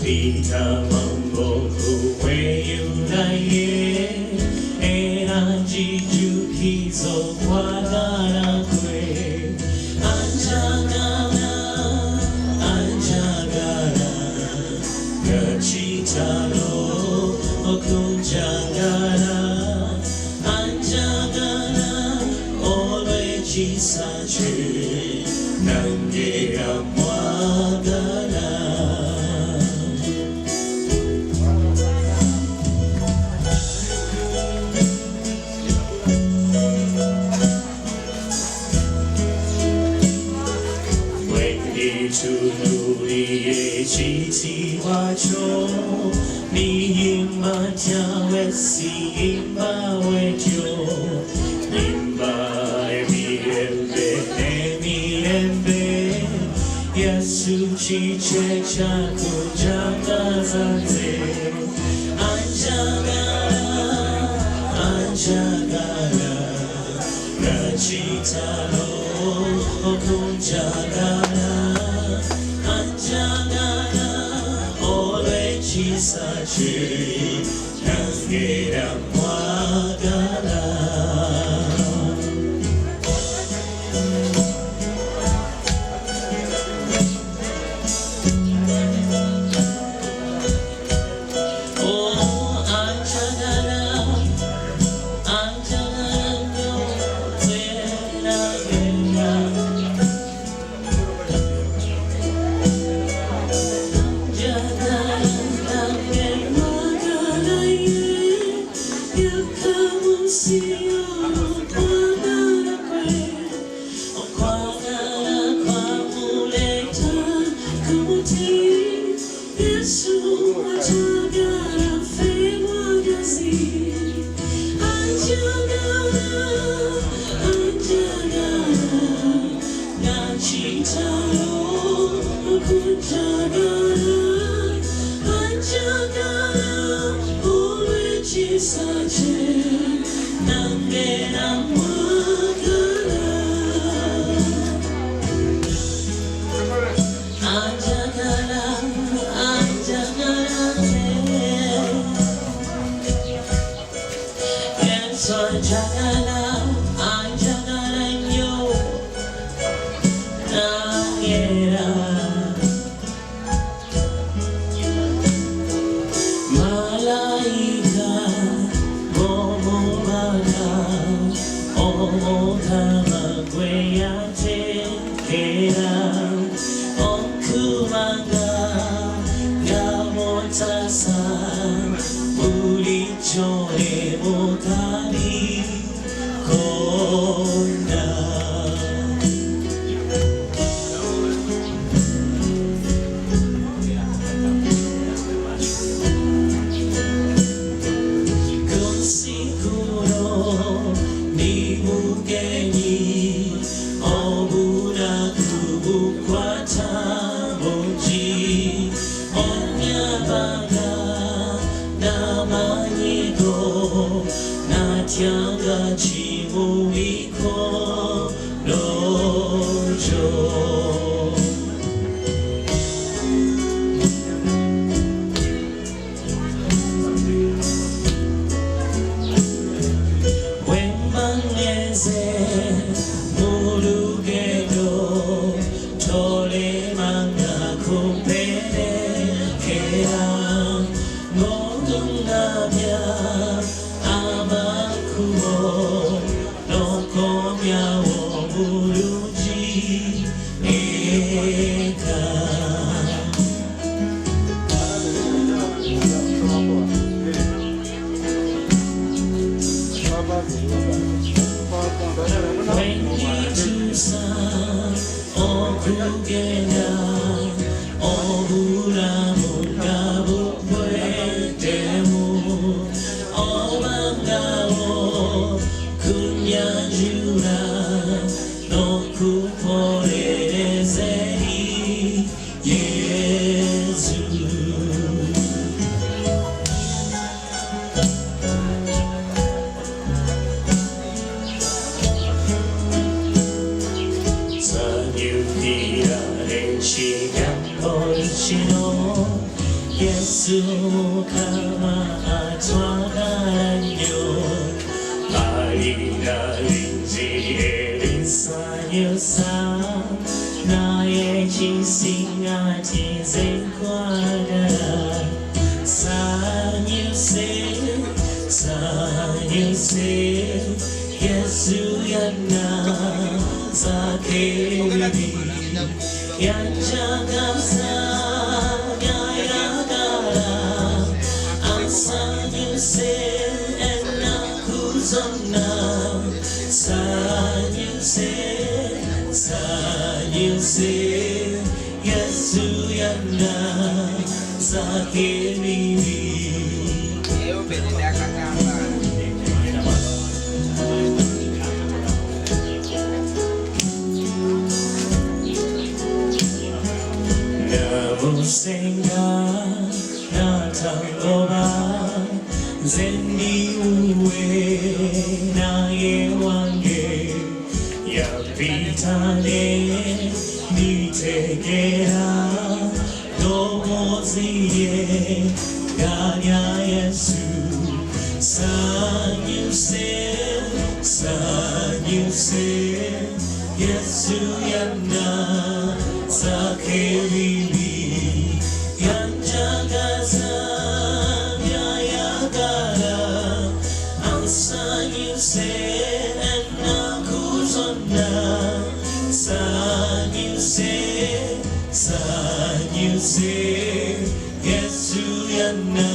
Peter Mamboku where you lie energy jukizo wadara kwe anjagara gachitaro okunjagara anjagara ore chisachu nange amwagara Tunuri chiti wacho ni imba jawe si imba wetyo imba emi Yesu chiche chaku janga zate anjagara gachitaro okunjagara Chisachi Nangera Mwagara Oh, Anjagara no Yesu kama atwaganyo Alina linji elisanyosa Naye chisinga chizenkwada Sanyuse Yesu yana zakeri Yanjagaza Yayagara Ansanyuse Enakuzona Sanyuse Yesu yana zakeri Namusenga natangoba Zendi uwe naye wange Yapitane nitegera Domoziye Ganya Yesu Sanyuse Yesu yana zakeri Yanjagaza Yayagara Ansanyuse Enakuzona Sanyuse Yesu yana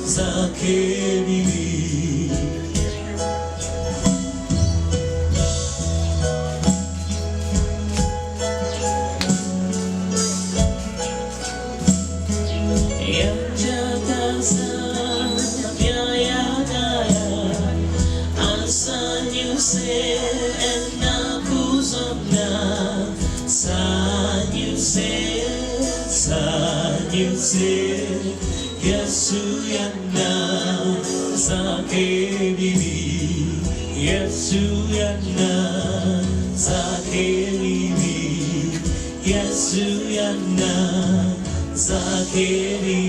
zakeri Sanyuse Yesu yana zakeri Yesu yana zakeri Yesu yana zakeri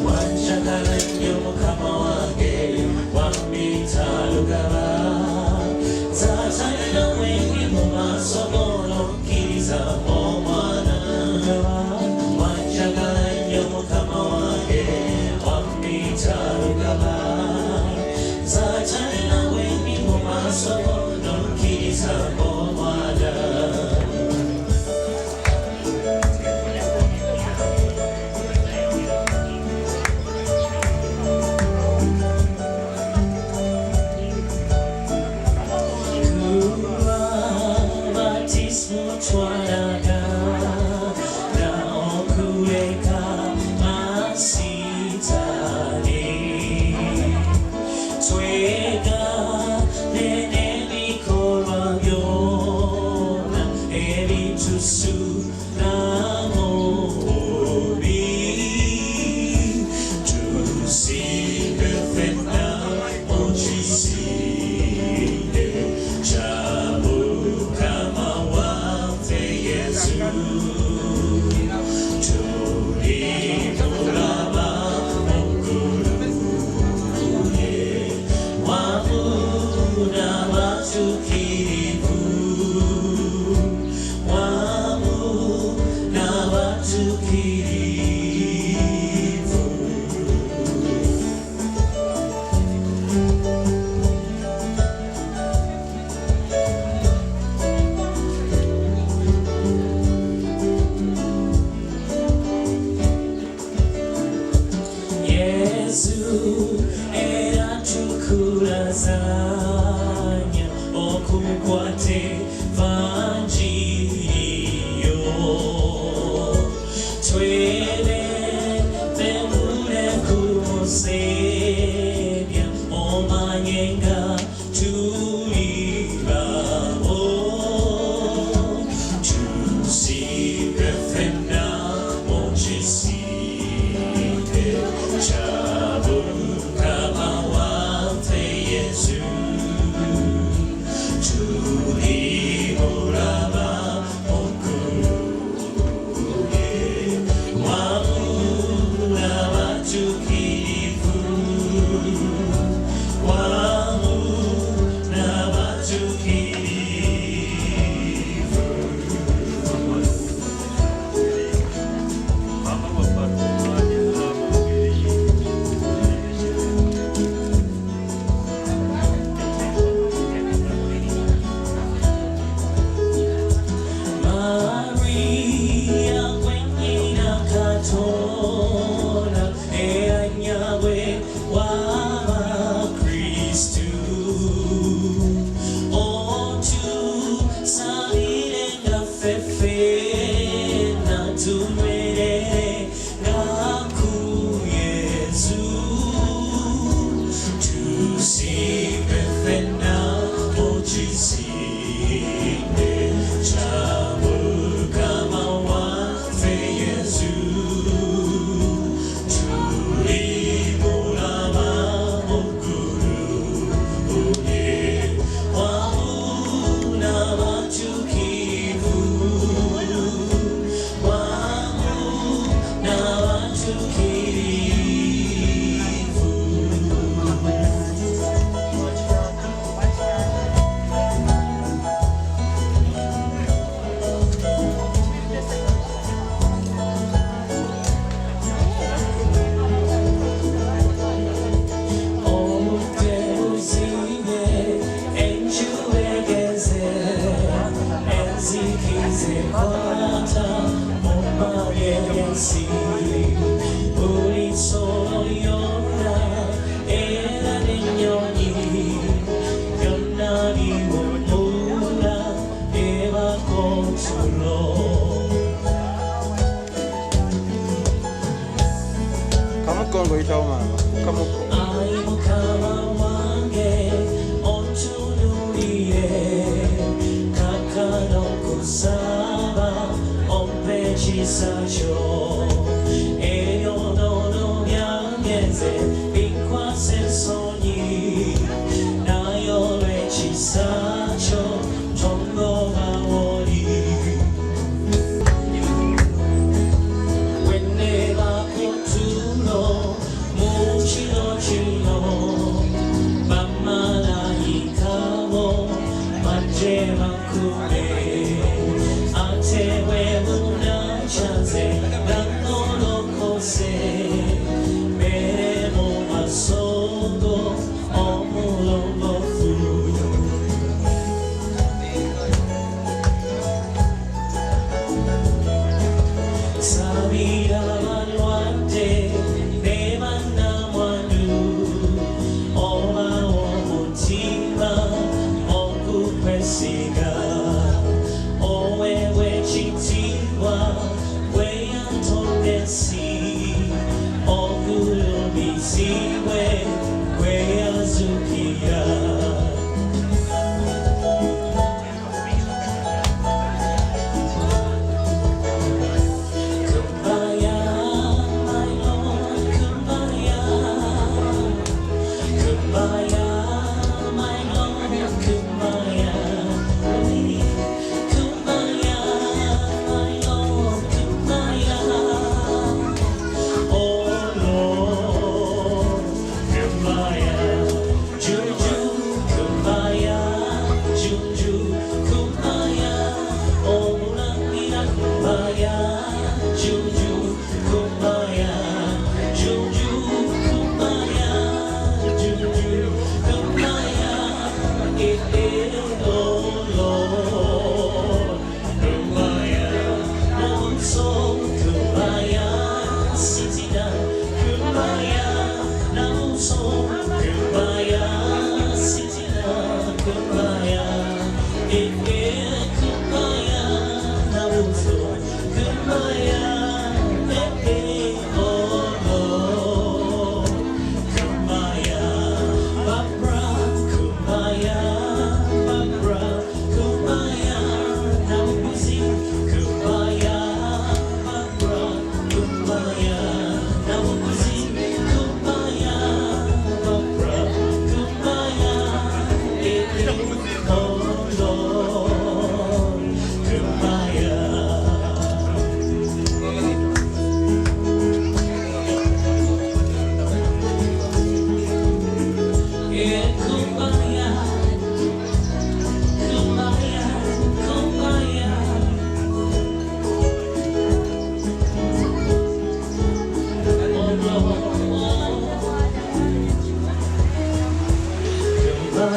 Wanjagala nnyo mukama wange wamuna watukirivu, wamuna watukirivu. Yesu eratukuzanya okukwate vanjiriyo twele bemule kumusebya omanyenga tulibabo tusibefena mojisite chabu kama wate Yesu tulimuraba okuruye wamuna watukirivu, wamuna watukirivu. Maria kwenyina katona eanyawe w'abakristu otu salire ngafefe natumwerere ngaku Yesu tusibefena ojisine chabu kama wafe Yesu tulimuraba okuruye wamuna watukirivu, wamuna watukirivu. Omuteuziye enjuegeze enzikize kwata omagensi buli nsolo yonna era n'ennyonyi byonna biwummula ebakontulo. Kamukongo itawo mama. Kamukongo. Ai mukama wange ontunuulire kakano kusaba ompe ekisa kyo ebyonono byange nze binkwasa ensonyi naye olw'ekisa kyo tongoba woli wenneba ku ntulo mu kiro kino bamalayika bo bajje bankube ate bwe bunakyaze nga nolokose mbeere mu maaso go omulongoofu. Sabira balwadde ne bannamwandu obawa omutima okukwesiga oweebwa ekitiibwa bwe yatondde ensi ogulumizibwe bwe yazuukira. Kumbaya, my Lord, kumbaya. Kumbaya, my Lord, kumbaya. Kumbaya, my Lord, kumbaya. Oh Lord, kumbaya. Juju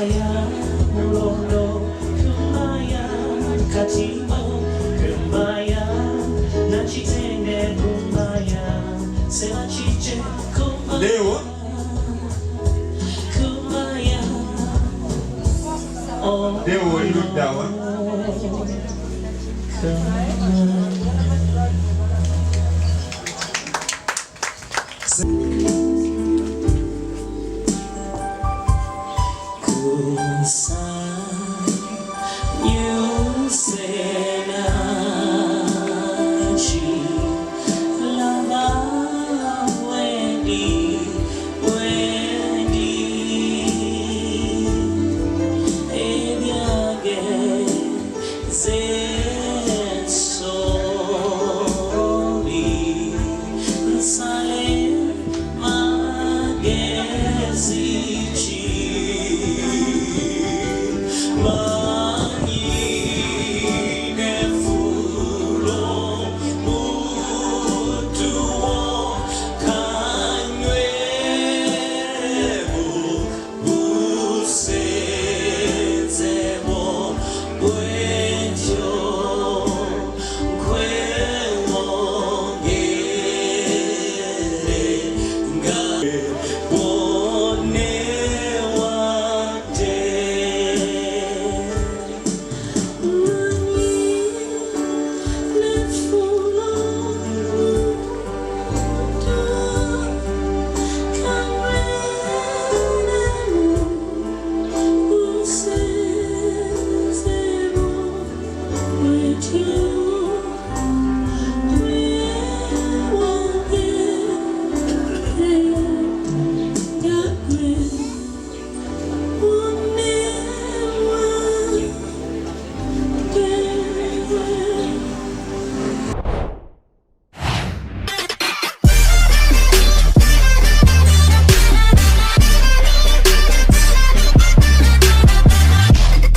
Kumbaya, mulondo, kumbaya, katimo, kumbaya, nachitende kumbaya, sema chiche kumbaya. Leo Kumbaya, oh, leo waliddawa Kusanyika